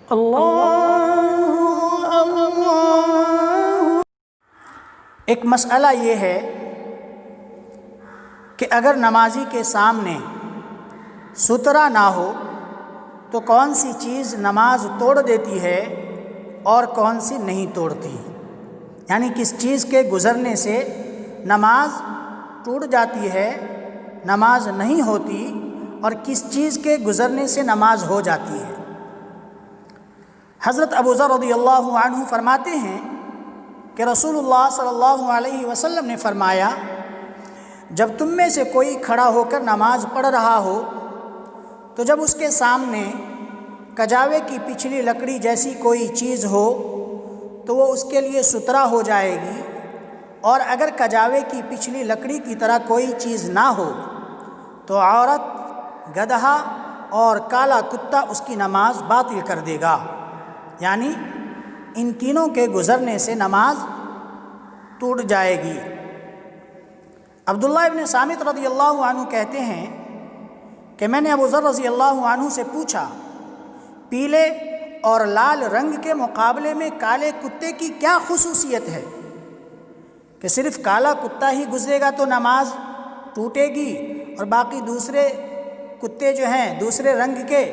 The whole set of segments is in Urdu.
اللہ اللہ۔ ایک مسئلہ یہ ہے کہ اگر نمازی کے سامنے سترہ نہ ہو تو کون سی چیز نماز توڑ دیتی ہے اور کون سی نہیں توڑتی، یعنی کس چیز کے گزرنے سے نماز ٹوٹ جاتی ہے، نماز نہیں ہوتی، اور کس چیز کے گزرنے سے نماز ہو جاتی ہے۔ حضرت ابو ذر رضی اللہ عنہ فرماتے ہیں کہ رسول اللہ صلی اللہ علیہ وسلم نے فرمایا، جب تم میں سے کوئی کھڑا ہو کر نماز پڑھ رہا ہو تو جب اس کے سامنے کجاوے کی پچھلی لکڑی جیسی کوئی چیز ہو تو وہ اس کے لیے سترہ ہو جائے گی، اور اگر کجاوے کی پچھلی لکڑی کی طرح کوئی چیز نہ ہو تو عورت، گدھا اور کالا کتا اس کی نماز باطل کر دے گا، یعنی ان تینوں کے گزرنے سے نماز ٹوٹ جائے گی۔ عبداللہ ابن صامت رضی اللہ عنہ کہتے ہیں کہ میں نے ابو ذر رضی اللہ عنہ سے پوچھا، پیلے اور لال رنگ کے مقابلے میں کالے کتے کی کیا خصوصیت ہے کہ صرف کالا کتا ہی گزرے گا تو نماز ٹوٹے گی اور باقی دوسرے کتے جو ہیں دوسرے رنگ کے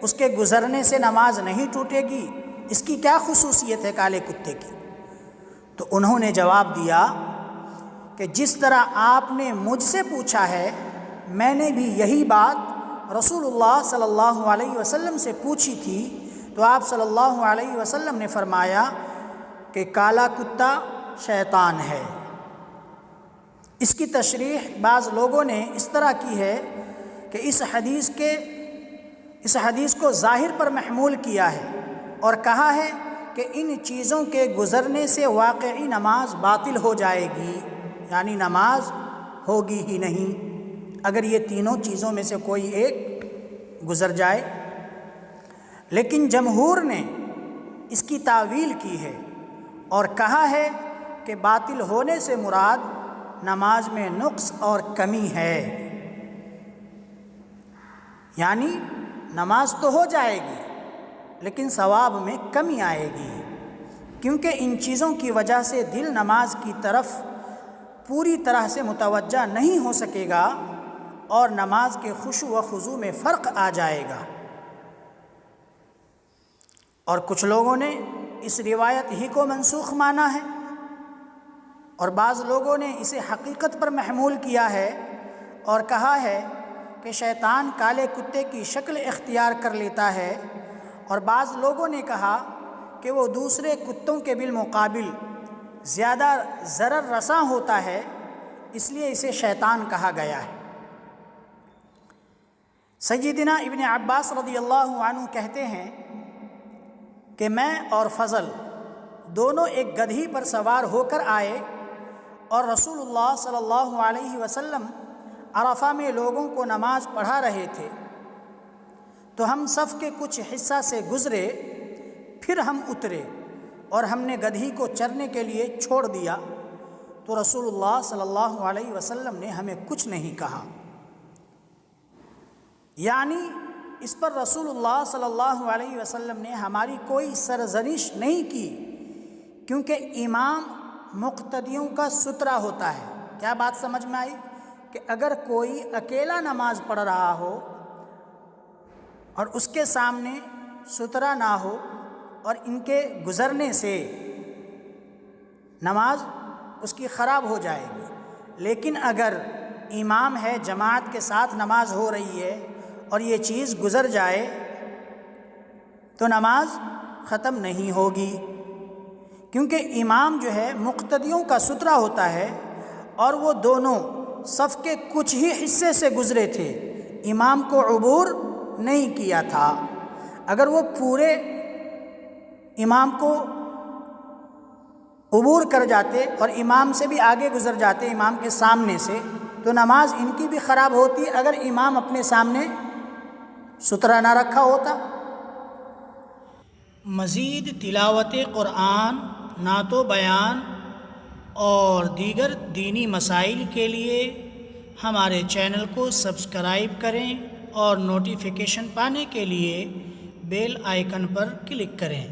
اس کے گزرنے سے نماز نہیں ٹوٹے گی، اس کی کیا خصوصیت ہے کالے کتے کی؟ تو انہوں نے جواب دیا کہ جس طرح آپ نے مجھ سے پوچھا ہے میں نے بھی یہی بات رسول اللہ صلی اللہ علیہ وسلم سے پوچھی تھی، تو آپ صلی اللہ علیہ وسلم نے فرمایا کہ کالا کتا شیطان ہے۔ اس کی تشریح بعض لوگوں نے اس طرح کی ہے کہ اس حدیث کو ظاہر پر محمول کیا ہے اور کہا ہے کہ ان چیزوں کے گزرنے سے واقعی نماز باطل ہو جائے گی، یعنی نماز ہوگی ہی نہیں اگر یہ تینوں چیزوں میں سے کوئی ایک گزر جائے۔ لیکن جمہور نے اس کی تاویل کی ہے اور کہا ہے کہ باطل ہونے سے مراد نماز میں نقص اور کمی ہے، یعنی نماز تو ہو جائے گی لیکن ثواب میں کمی آئے گی، کیونکہ ان چیزوں کی وجہ سے دل نماز کی طرف پوری طرح سے متوجہ نہیں ہو سکے گا اور نماز کے خشوع و خضوع میں فرق آ جائے گا۔ اور کچھ لوگوں نے اس روایت ہی کو منسوخ مانا ہے اور بعض لوگوں نے اسے حقیقت پر محمول کیا ہے اور کہا ہے کہ شیطان کالے کتے کی شکل اختیار کر لیتا ہے، اور بعض لوگوں نے کہا کہ وہ دوسرے کتوں کے بالمقابل زیادہ ضرر رساں ہوتا ہے، اس لیے اسے شیطان کہا گیا ہے۔ سیدنا ابن عباس رضی اللہ عنہ کہتے ہیں کہ میں اور فضل دونوں ایک گدھی پر سوار ہو کر آئے اور رسول اللہ صلی اللہ علیہ وسلم عرفہ میں لوگوں کو نماز پڑھا رہے تھے، تو ہم صف کے کچھ حصہ سے گزرے، پھر ہم اترے اور ہم نے گدھی کو چرنے کے لیے چھوڑ دیا، تو رسول اللہ صلی اللہ علیہ وسلم نے ہمیں کچھ نہیں کہا، یعنی اس پر رسول اللہ صلی اللہ علیہ وسلم نے ہماری کوئی سرزنش نہیں کی، کیونکہ امام مقتدیوں کا سترہ ہوتا ہے۔ کیا بات سمجھ میں آئی؟ کہ اگر کوئی اکیلا نماز پڑھ رہا ہو اور اس کے سامنے سترہ نہ ہو اور ان کے گزرنے سے نماز اس کی خراب ہو جائے گی، لیکن اگر امام ہے، جماعت کے ساتھ نماز ہو رہی ہے اور یہ چیز گزر جائے تو نماز ختم نہیں ہوگی، کیونکہ امام جو ہے مقتدیوں کا سترہ ہوتا ہے اور وہ دونوں صف کے کچھ ہی حصے سے گزرے تھے، امام کو عبور نہیں کیا تھا۔ اگر وہ پورے امام کو عبور کر جاتے اور امام سے بھی آگے گزر جاتے، امام کے سامنے سے، تو نماز ان کی بھی خراب ہوتی اگر امام اپنے سامنے سترہ نہ رکھا ہوتا۔ مزید تلاوت قرآن، نعت و بیان اور دیگر دینی مسائل کے لیے ہمارے چینل کو سبسکرائب کریں اور نوٹیفیکیشن پانے کے لیے بیل آئیکن پر کلک کریں۔